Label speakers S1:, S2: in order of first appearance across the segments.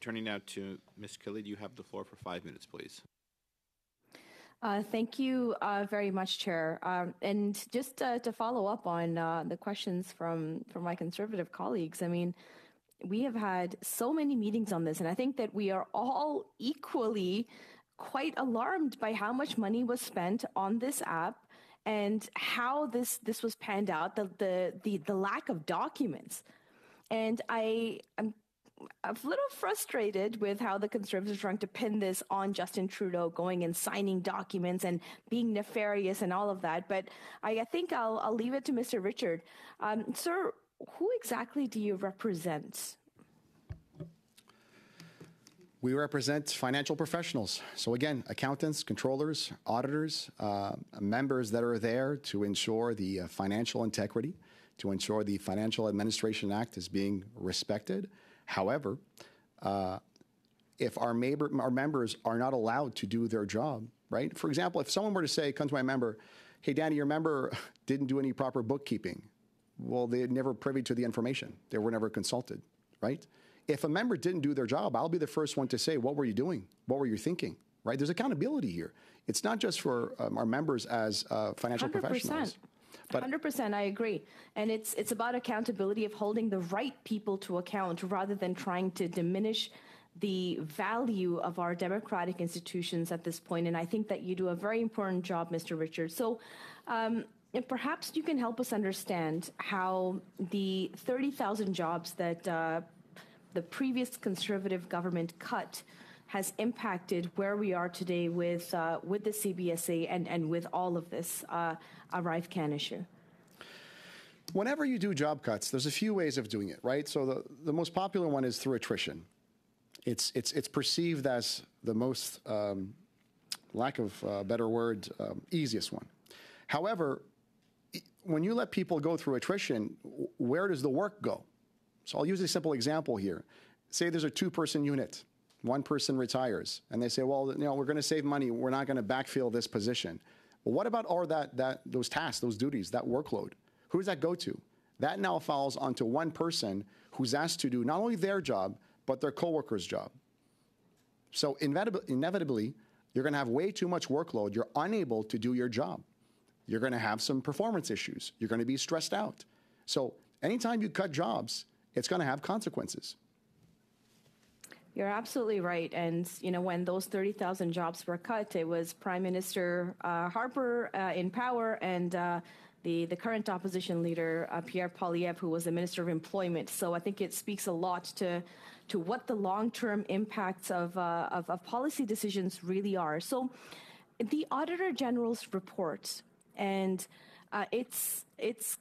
S1: Turning now to Ms. Khalid, you have the floor for 5 minutes, please.
S2: Thank you very much, Chair. And just to follow up on the questions from my Conservative colleagues, I mean, we have had so many meetings on this, and I think that we are all equally quite alarmed by how much money was spent on this app and how this was panned out, the lack of documents. And I'm a little frustrated with how the Conservatives are trying to pin this on Justin Trudeau going and signing documents and being nefarious and all of that. But I think I'll leave it to Mr. Richard. Sir, who exactly do you represent?
S3: We represent financial professionals. So again, accountants, controllers, auditors, members that are there to ensure the financial integrity, to ensure the Financial Administration Act is being respected. However, if our members are not allowed to do their job, right? For example, if someone were to say, come to my member, hey, Danny, your member didn't do any proper bookkeeping. Well, they never privy to the information. They were never consulted, right? If a member didn't do their job, I'll be the first one to say, what were you doing? What were you thinking, right? There's accountability here. It's not just for our members as financial 100%. Professionals.
S2: But 100%, I agree. And it's about accountability of holding the right people to account rather than trying to diminish the value of our democratic institutions at this point. And I think that you do a very important job, Mr. Richard. So perhaps you can help us understand how the 30,000 jobs that the previous Conservative government cut has impacted where we are today with the CBSA and with all of this ArriveCAN issue.
S3: Whenever you do job cuts, there's a few ways of doing it, right? So the most popular one is through attrition. It's perceived as the most, lack of a better word, easiest one. However, when you let people go through attrition, where does the work go? So I'll use a simple example here. Say there's a 2-person unit. One person retires, and they say, well, you know, we're going to save money. We're not going to backfill this position. Well, what about all those tasks, those duties, that workload? Who does that go to? That now falls onto one person who's asked to do not only their job, but their coworker's job. So inevitably, you're going to have way too much workload. You're unable to do your job. You're going to have some performance issues. You're going to be stressed out. So anytime you cut jobs, it's going to have consequences.
S2: You're absolutely right. And, you know, when those 30,000 jobs were cut, it was Prime Minister Harper in power and the current opposition leader, Pierre Poilievre, who was the Minister of Employment. So I think it speaks a lot to what the long-term impacts of policy decisions really are. So the Auditor General's report and it's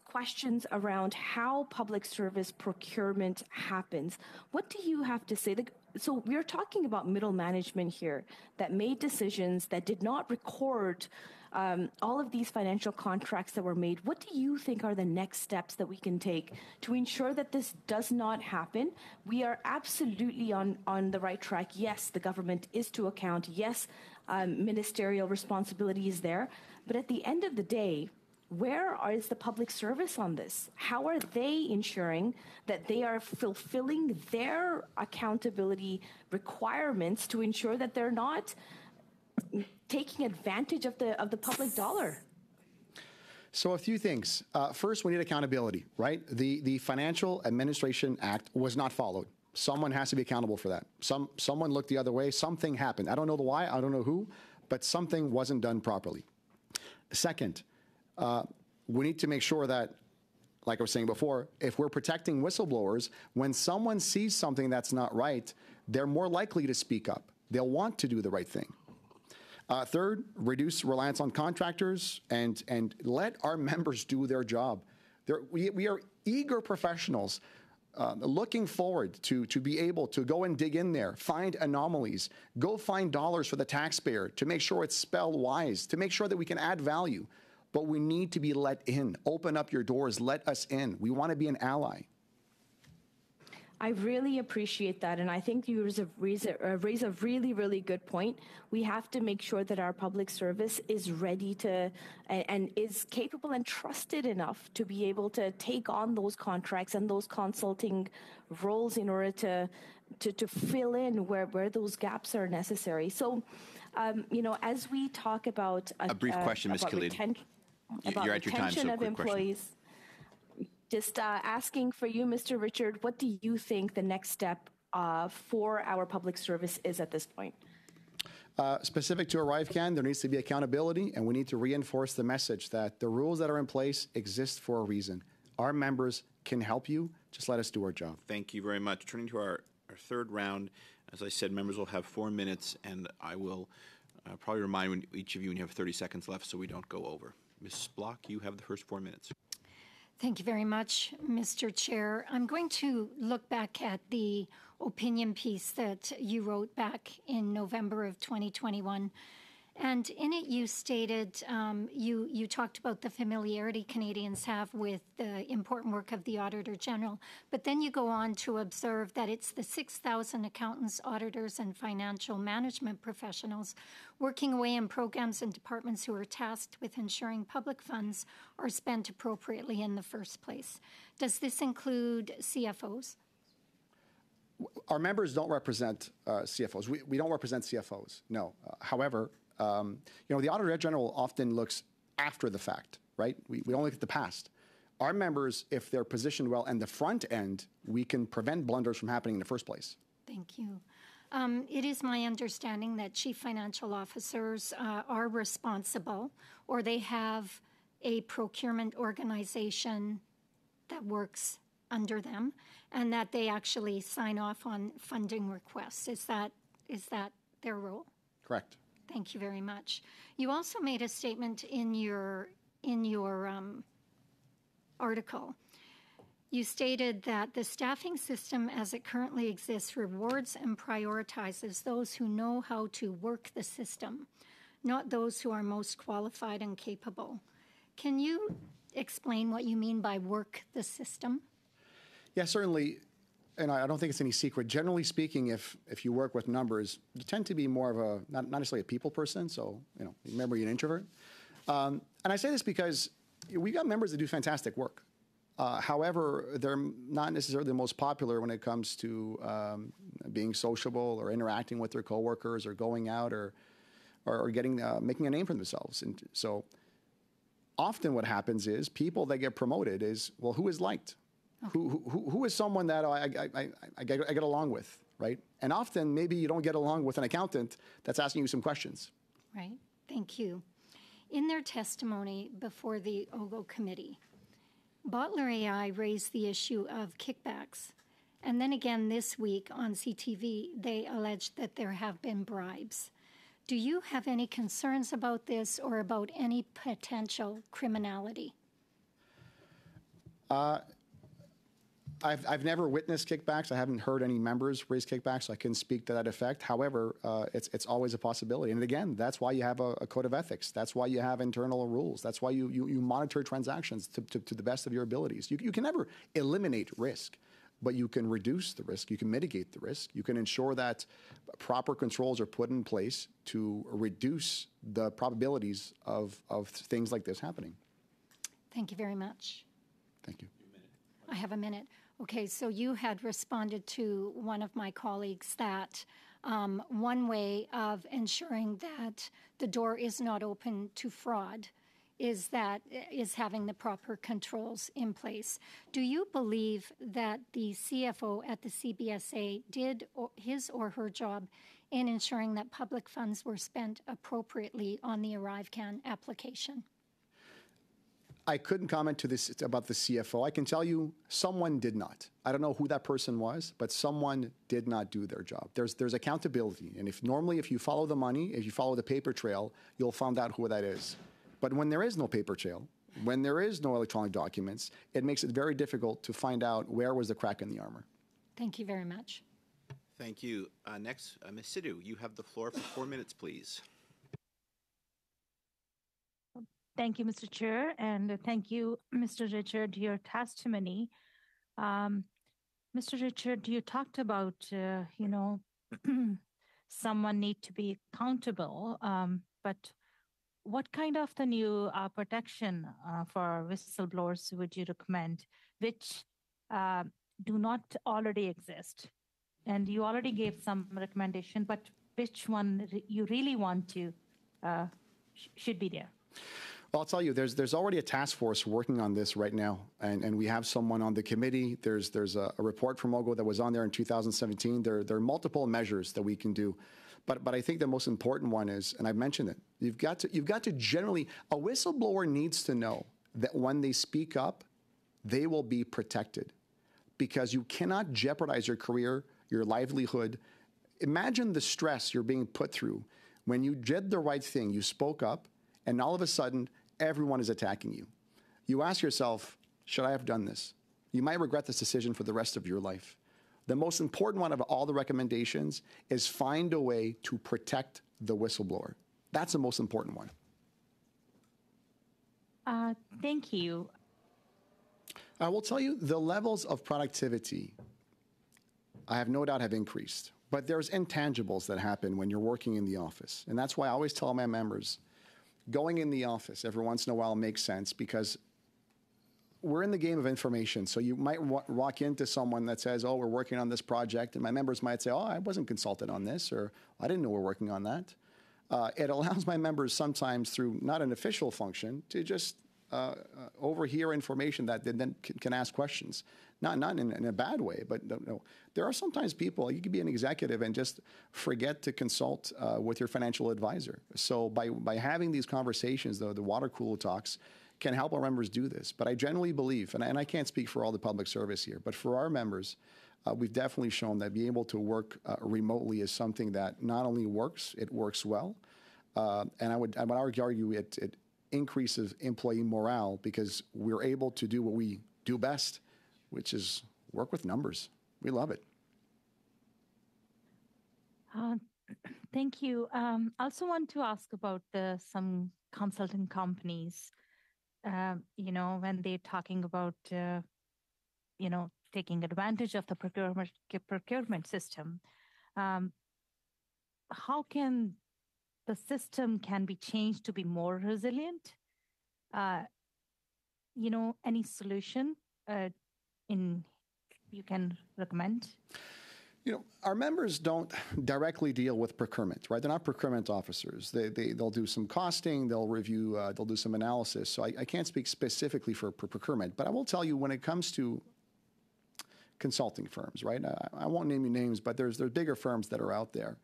S2: questions around how public service procurement happens. What do you have to say? So we're talking about middle management here that made decisions that did not record all of these financial contracts that were made. What do you think are the next steps that we can take to ensure that this does not happen? We are absolutely on the right track. Yes, the government is to account. Yes, ministerial responsibility is there. But at the end of the day, where is the public service on this? How are they ensuring that they are fulfilling their accountability requirements to ensure that they're not taking advantage of the public dollar?
S3: So a few things. First, we need accountability, right? The Financial Administration Act was not followed. Someone has to be accountable for that. Someone looked the other way. Something happened. I don't know the why. I don't know who, but something wasn't done properly. Second, we need to make sure that, like I was saying before, if we're protecting whistleblowers, when someone sees something that's not right, they're more likely to speak up. They'll want to do the right thing. Third, reduce reliance on contractors and let our members do their job. We are eager professionals looking forward to be able to go and dig in there, find anomalies, go find dollars for the taxpayer to make sure it's spelled wise, to make sure that we can add value. But we need to be let in. Open up your doors. Let us in. We want to be an ally.
S2: I really appreciate that. And I think you raise a really, really good point. We have to make sure that our public service is ready to and is capable and trusted enough to be able to take on those contracts and those consulting roles in order to to fill in where those gaps are necessary. So, as we talk about
S1: A brief question, Ms.
S2: about
S1: Khalid.
S2: about
S1: You're at your time,
S2: retention
S1: so
S2: of
S1: quick question.
S2: employees, just asking for you, Mr. Richard, what do you think the next step for our public service is at this point?
S3: Specific to ArriveCan, there needs to be accountability, and we need to reinforce the message that the rules that are in place exist for a reason. Our members can help you. Just let us do our job.
S1: Thank you very much. Turning to our third round, as I said, members will have 4 minutes, and I will probably remind each of you when you have 30 seconds left so we don't go over. Ms. Block, you have the first 4 minutes.
S4: Thank you very much, Mr. Chair. I'm going to look back at the opinion piece that you wrote back in November of 2021. And in it, you stated, you talked about the familiarity Canadians have with the important work of the Auditor General, but then you go on to observe that it's the 6,000 accountants, auditors, and financial management professionals working away in programs and departments who are tasked with ensuring public funds are spent appropriately in the first place. Does this include CFOs?
S3: Our members don't represent CFOs. We don't represent CFOs, no. However, the Auditor General often looks after the fact, right? We only look at the past. Our members, if they're positioned well in the front end, we can prevent blunders from happening in the first place.
S4: Thank you. It is my understanding that chief financial officers are responsible, or they have a procurement organization that works under them, and that they actually sign off on funding requests. Is that their role?
S3: Correct.
S4: Thank you very much. You also made a statement in your article. You stated that the staffing system as it currently exists rewards and prioritizes those who know how to work the system, not those who are most qualified and capable. Can you explain what you mean by work the system?
S3: Yeah, certainly. And I don't think it's any secret. Generally speaking, if you work with numbers, you tend to be more of a, not necessarily a people person. So, remember, you're an introvert. And I say this because we've got members that do fantastic work. However, they're not necessarily the most popular when it comes to being sociable or interacting with their coworkers or going out or getting making a name for themselves. And so often what happens is people that get promoted is, well, who is liked? Who is someone that I get along with, right? And often maybe you don't get along with an accountant that's asking you some questions.
S4: Right. Thank you. In their testimony before the OGO committee, Bottler AI raised the issue of kickbacks. And then again this week on CTV, they alleged that there have been bribes. Do you have any concerns about this or about any potential criminality?
S3: I've never witnessed kickbacks. I haven't heard any members raise kickbacks, so I couldn't speak to that effect. However, it's always a possibility. And again, that's why you have a code of ethics. That's why you have internal rules. That's why you monitor transactions to the best of your abilities. You can never eliminate risk, but you can reduce the risk. You can mitigate the risk. You can ensure that proper controls are put in place to reduce the probabilities of things like this happening.
S4: Thank you very much.
S3: Thank you.
S4: I have a minute. Okay, so you had responded to one of my colleagues that one way of ensuring that the door is not open to fraud is having the proper controls in place. Do you believe that the CFO at the CBSA did his or her job in ensuring that public funds were spent appropriately on the ArriveCan application?
S3: I couldn't comment to this about the CFO. I can tell you someone did not. I don't know who that person was, but someone did not do their job. There's accountability. And if you follow the money, if you follow the paper trail, you'll find out who that is. But when there is no paper trail, when there is no electronic documents, it makes it very difficult to find out where was the crack in the armor.
S4: Thank you very much.
S1: Thank you. Next, Ms. Sidhu, you have the floor for 4 minutes, please.
S5: Thank you, Mr. Chair, and thank you, Mr. Richard, your testimony. Mr. Richard, you talked about, someone need to be accountable, but what kind of the new protection for whistleblowers would you recommend, which do not already exist and you already gave some recommendation, but which one you really want to should be there?
S3: Well, I'll tell you, there's already a task force working on this right now, and we have someone on the committee. There's a report from OGO that was on there in 2017. There are multiple measures that we can do, but I think the most important one is, and I've mentioned it, you've got to generally, a whistleblower needs to know that when they speak up, they will be protected, because you cannot jeopardize your career, your livelihood. Imagine the stress you're being put through when you did the right thing, you spoke up, and all of a sudden, everyone is attacking you. You ask yourself, should I have done this? You might regret this decision for the rest of your life. The most important one of all the recommendations is find a way to protect the whistleblower. That's the most important one.
S5: Thank you.
S3: I will tell you, the levels of productivity, I have no doubt, have increased. But there's intangibles that happen when you're working in the office. And that's why I always tell my members, going in the office every once in a while makes sense, because we're in the game of information. So you might walk into someone that says, oh, we're working on this project. And my members might say, oh, I wasn't consulted on this, or I didn't know we're working on that. It allows my members sometimes, through not an official function, to just overhear information that they then can ask questions. Not in a bad way, but no. There are sometimes people, you can be an executive and just forget to consult with your financial advisor. So by having these conversations, though, the water cooler talks can help our members do this. But I generally believe, and I can't speak for all the public service here, but for our members, we've definitely shown that being able to work remotely is something that not only works, it works well. And I would argue it increases employee morale, because we're able to do what we do best, which is work with numbers. We love it.
S5: Thank you. Also want to ask about some consulting companies, when they're talking about, taking advantage of the procurement system. How can the system can be changed to be more resilient? Any solution you can recommend?
S3: Our members don't directly deal with procurement, right? They're not procurement officers. They'll do some costing, they'll review, they'll do some analysis. So I can't speak specifically for procurement, but I will tell you, when it comes to consulting firms, right? I won't name you names, but there's bigger firms that are out there.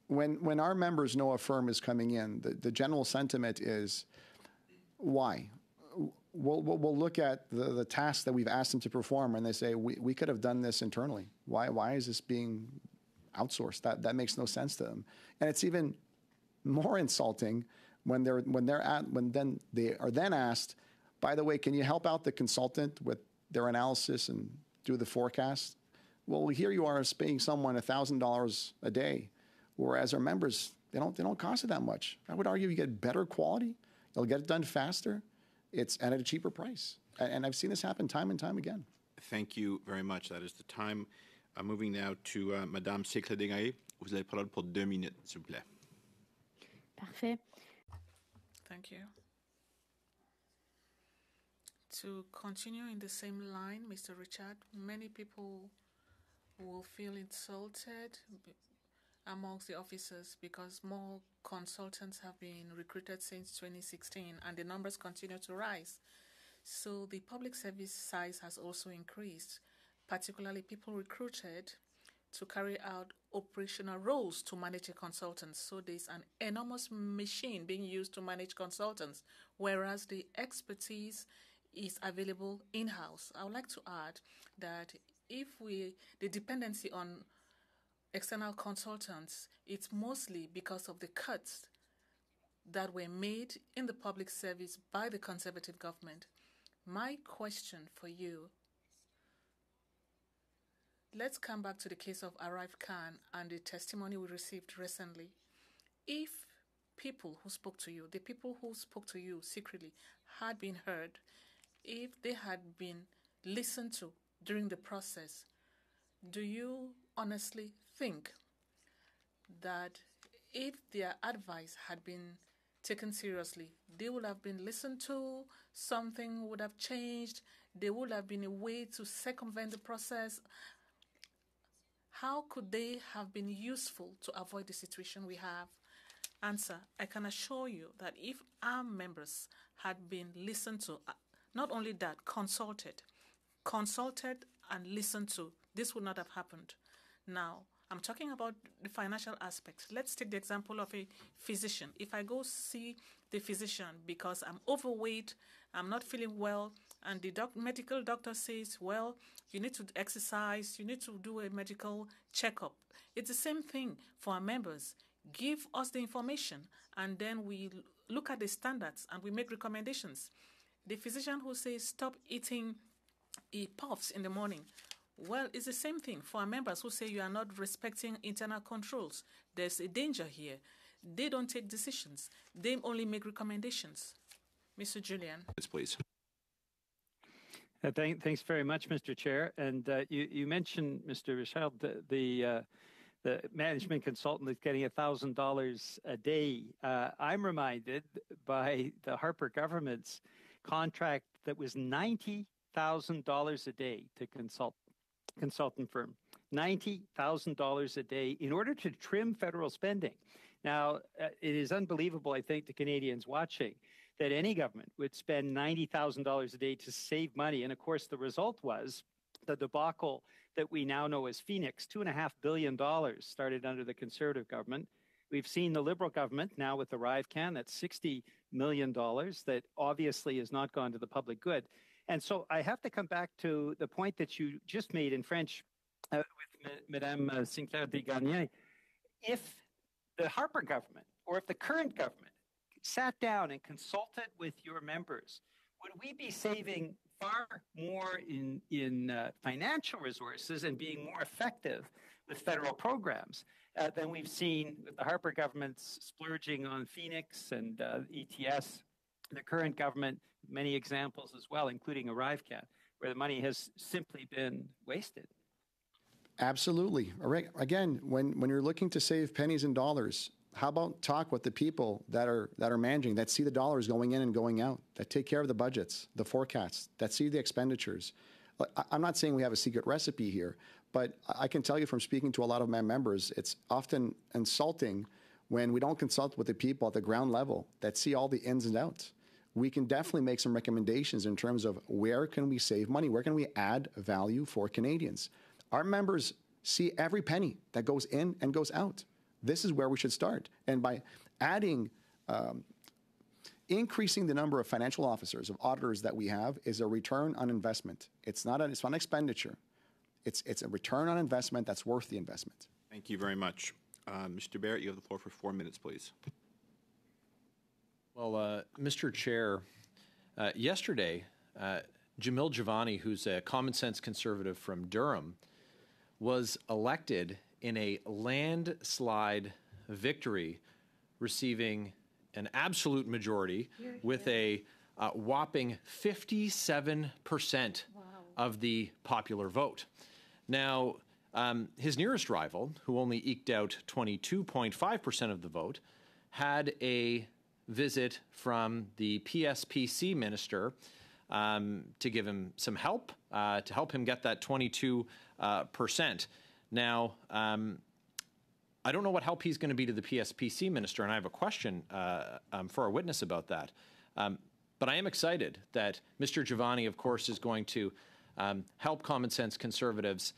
S3: When our members know a firm is coming in, the general sentiment is, why? We'll look at the tasks that we've asked them to perform, and they say, we could have done this internally. Why is this being outsourced? That makes no sense to them. And it's even more insulting when they are then asked, by the way, can you help out the consultant with their analysis and do the forecast? Well, here you are paying someone $1,000 a day, whereas our members, they don't cost it that much. I would argue you get better quality, you'll get it done faster. It's at a cheaper price. And I've seen this happen time and time again.
S1: Thank you very much. That is the time. Moving now to Madame Séclé-Desgaret. Vous avez la parole pour 2 minutes, s'il vous plaît.
S6: Parfait.
S7: Thank you. To continue in the same line, Mr. Richard, many people will feel insulted amongst the officers because more consultants have been recruited since 2016 and the numbers continue to rise. So the public service size has also increased, particularly people recruited to carry out operational roles to manage a consultant. So there's an enormous machine being used to manage consultants, whereas the expertise is available in-house. I would like to add that the dependency on external consultants, it's mostly because of the cuts that were made in the public service by the Conservative government. My question for you, let's come back to the case of Arif Khan and the testimony we received recently. If people who spoke to you, the people who spoke to you secretly, had been heard, if they had been listened to during the process, do you honestly think that if their advice had been taken seriously, they would have been listened to, something would have changed, there would have been a way to circumvent the process? how could they have been useful to avoid the situation we have? Answer, I can assure you that if our members had been listened to, not only that, consulted and listened to, this would not have happened. Now, I'm talking about the financial aspects. Let's take the example of a physician. If I go see the physician because I'm overweight, I'm not feeling well, and the medical doctor says, well, you need to exercise, you need to do a medical checkup. It's the same thing for our members. Give us the information, and then we look at the standards and we make recommendations. The physician who says, stop eating puffs in the morning, well, it's the same thing for our members who say you are not respecting internal controls. There's a danger here. They don't take decisions. They only make recommendations. Mr. Julian.
S1: Yes, please.
S8: Thanks very much, Mr. Chair. And you mentioned, Mr. Richard, the management consultant is getting $1,000 a day. I'm reminded by the Harper government's contract that was $90,000 a day to consultant firm, $90,000 a day in order to trim federal spending. Now, it is unbelievable, I think, to Canadians watching that any government would spend $90,000 a day to save money. And of course, the result was the debacle that we now know as Phoenix, $2.5 billion started under the Conservative government. We've seen the Liberal government now with ArriveCan, that's $60 million that obviously has not gone to the public good. And so I have to come back to the point that you just made in French with Madame Sinclair Desgagnés. If the Harper government or if the current government sat down and consulted with your members, would we be saving far more in financial resources and being more effective with federal programs than we've seen with the Harper government's splurging on Phoenix and ETS, the current government, many examples as well, including ArriveCan, where the money has simply been wasted?
S3: Absolutely. Again, when you're looking to save pennies and dollars, how about talk with the people that are managing, that see the dollars going in and going out, that take care of the budgets, the forecasts, that see the expenditures. I'm not saying we have a secret recipe here, but I can tell you from speaking to a lot of my members, it's often insulting when we don't consult with the people at the ground level that see all the ins and outs. We can definitely make some recommendations in terms of where can we save money, where can we add value for Canadians. Our members see every penny that goes in and goes out. This is where we should start. And by adding, increasing the number of financial officers, of auditors that we have is a return on investment. It's not an expenditure. It's a return on investment that's worth the investment.
S1: Thank you very much. Mr. Barrett, you have the floor for 4 minutes, please.
S9: Well, Mr. Chair, yesterday, Jamil Jivani, who's a common sense conservative from Durham, was elected in a landslide victory, receiving an absolute majority with a whopping 57% of the popular vote. Now, his nearest rival, who only eked out 22.5% of the vote, had a visit from the PSPC minister to give him some help, to help him get that 22%. Now, I don't know what help he's going to be to the PSPC minister, and I have a question for our witness about that. But I am excited that Mr. Jivani, of course, is going to help common sense conservatives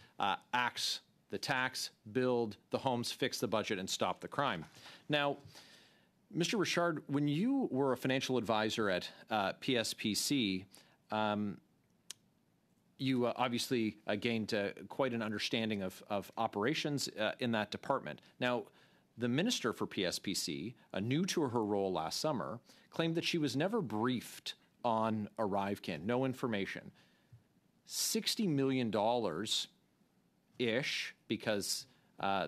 S9: axe the tax, build the homes, fix the budget, and stop the crime. Now, Mr. Richard, when you were a financial advisor at PSPC, you obviously gained quite an understanding of operations in that department. Now, the minister for PSPC, new to her role last summer, claimed that she was never briefed on ArriveCan, no information. $60 million-ish, because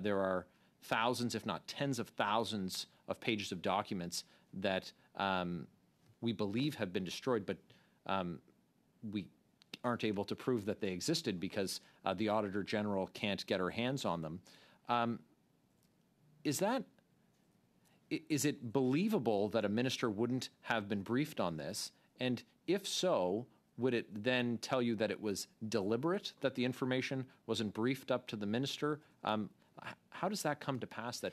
S9: there are thousands, if not tens of thousands, of pages of documents that we believe have been destroyed, but we aren't able to prove that they existed because the Auditor General can't get her hands on them. Is it believable that a minister wouldn't have been briefed on this? And if so, would it then tell you that it was deliberate that the information wasn't briefed up to the minister? How does that come to pass that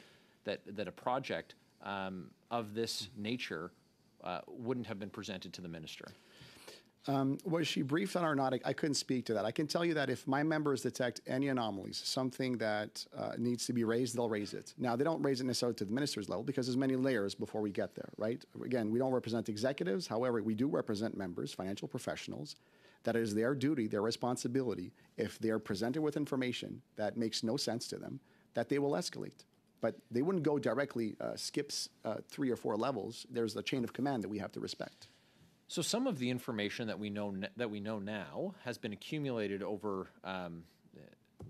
S9: a project of this nature wouldn't have been presented to the minister?
S3: Was she briefed on or not? I couldn't speak to that. I can tell you that if my members detect any anomalies, something that needs to be raised, they'll raise it. Now, they don't raise it necessarily to the minister's level because there's many layers before we get there, right? Again, we don't represent executives. However, we do represent members, financial professionals. That it is their duty, their responsibility, if they're presented with information that makes no sense to them, that they will escalate. But they wouldn't go directly, skips 3 or 4 levels. There's a chain of command that we have to respect.
S9: So some of the information that we know now has been accumulated over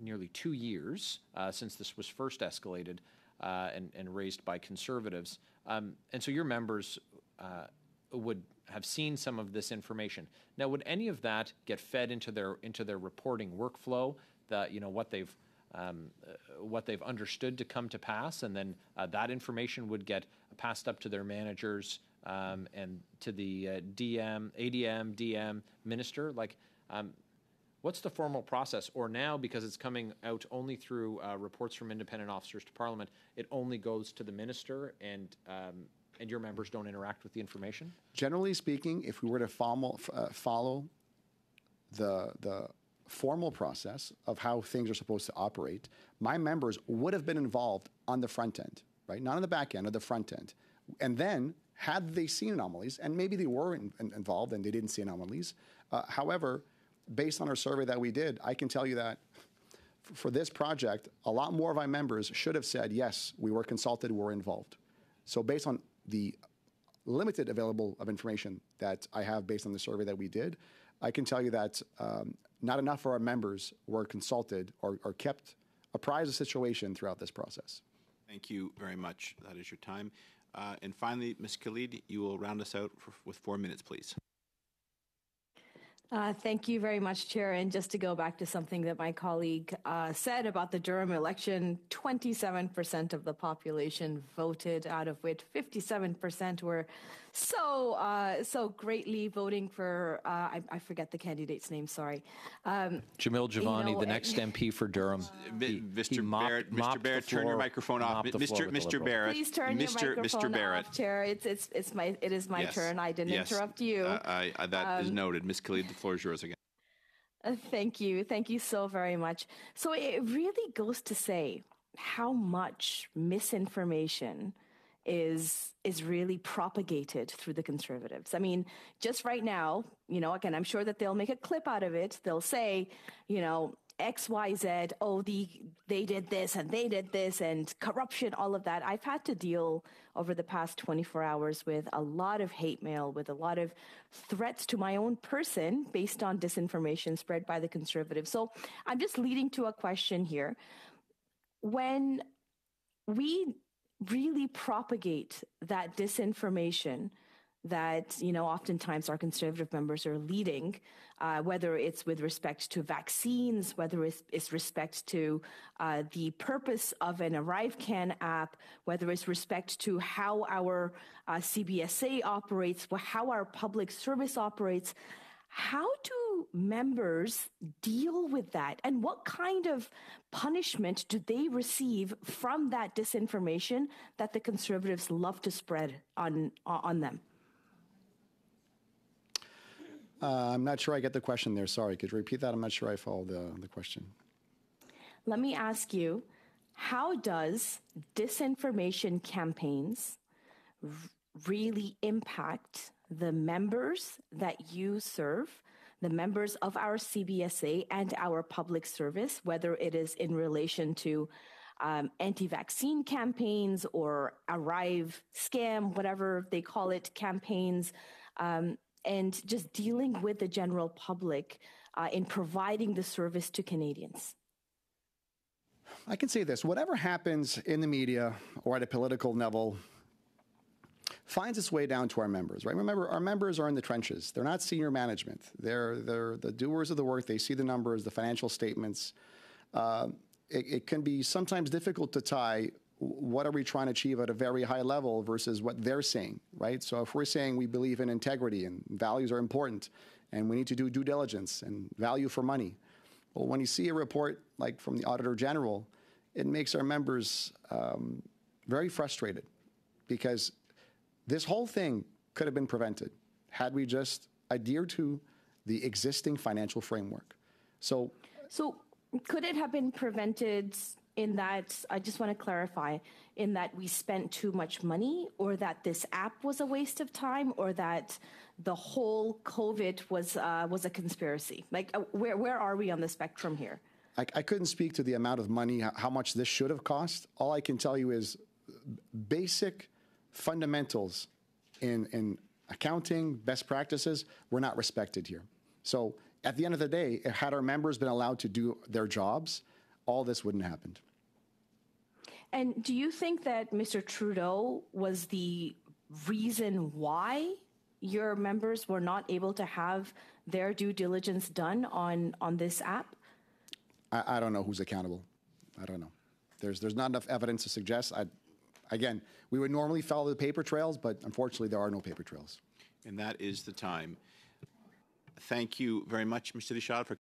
S9: nearly 2 years since this was first escalated and raised by Conservatives, and so your members would have seen some of this information. Now, would any of that get fed into their reporting workflow? That what they've understood to come to pass, and then that information would get passed up to their managers. And to the ADM, DM, minister, what's the formal process? Or now, because it's coming out only through reports from independent officers to Parliament, it only goes to the minister, and your members don't interact with the information?
S3: Generally speaking, if we were to follow the formal process of how things are supposed to operate, my members would have been involved on the front end, right? Not on the back end, or the front end. And then, had they seen anomalies, and maybe they were involved and they didn't see anomalies. However, based on our survey that we did, I can tell you that for this project, a lot more of our members should have said, yes, we were consulted, we were involved. So based on the limited available of information that I have based on the survey that we did, I can tell you that not enough of our members were consulted or kept apprised of the situation throughout this process.
S1: Thank you very much. That is your time. And finally, Ms. Khalid, you will round us out with 4 minutes, please.
S2: Thank you very much, Chair. And just to go back to something that my colleague said about the Durham election, 27% of the population voted, out of which 57% were so greatly voting for, I forget the candidate's name, sorry.
S9: Jamil Javani, the next MP for Durham.
S1: Mr. Barrett, turn your microphone off. Mr. Barrett.
S2: Please turn your microphone off, Chair. It is my turn. I didn't interrupt you.
S1: That is noted. Ms. Khalid, the floor is yours again.
S2: Thank you. Thank you so very much. So it really goes to say how much misinformation is really propagated through the Conservatives. I mean, just right now, again, I'm sure that they'll make a clip out of it. They'll say, X, Y, Z, they did this and they did this and corruption, all of that. I've had to deal over the past 24 hours with a lot of hate mail, with a lot of threats to my own person based on disinformation spread by the Conservatives. So I'm just leading to a question here. When we really propagate that disinformation that, oftentimes our Conservative members are leading, whether it's with respect to vaccines, whether it's respect to the purpose of an ArriveCan app, whether it's respect to how our CBSA operates, how our public service operates. How do members deal with that? And what kind of punishment do they receive from that disinformation that the Conservatives love to spread on them?
S3: I'm not sure I get the question there. Sorry. Could you repeat that? I'm not sure I followed the question.
S2: Let me ask you, how does disinformation campaigns really impact the members that you serve, the members of our CBSA and our public service, whether it is in relation to anti-vaccine campaigns or Arrive scam, whatever they call it, campaigns, and just dealing with the general public in providing the service to Canadians?
S3: I can say this. Whatever happens in the media or at a political level finds its way down to our members, right? Remember, our members are in the trenches. They're not senior management. They're the doers of the work. They see the numbers, the financial statements. It can be sometimes difficult to tie what are we trying to achieve at a very high level versus what they're saying, right? So if we're saying we believe in integrity and values are important, and we need to do due diligence and value for money. Well, when you see a report like from the Auditor General, it makes our members very frustrated, because this whole thing could have been prevented had we just adhered to the existing financial framework. So
S2: could it have been prevented in that, I just want to clarify, in that we spent too much money, or that this app was a waste of time, or that the whole COVID was a conspiracy? Like, where are we on the spectrum here?
S3: I couldn't speak to the amount of money, how much this should have cost. All I can tell you is basic fundamentals in accounting, best practices, were not respected here. So at the end of the day, had our members been allowed to do their jobs, all this wouldn't have happened.
S2: And do you think that Mr. Trudeau was the reason why your members were not able to have their due diligence done on this app?
S3: I don't know who's accountable. I don't know. There's not enough evidence to suggest. Again, we would normally follow the paper trails, but unfortunately there are no paper trails.
S1: And that is the time. Thank you very much, Mr. Richard, for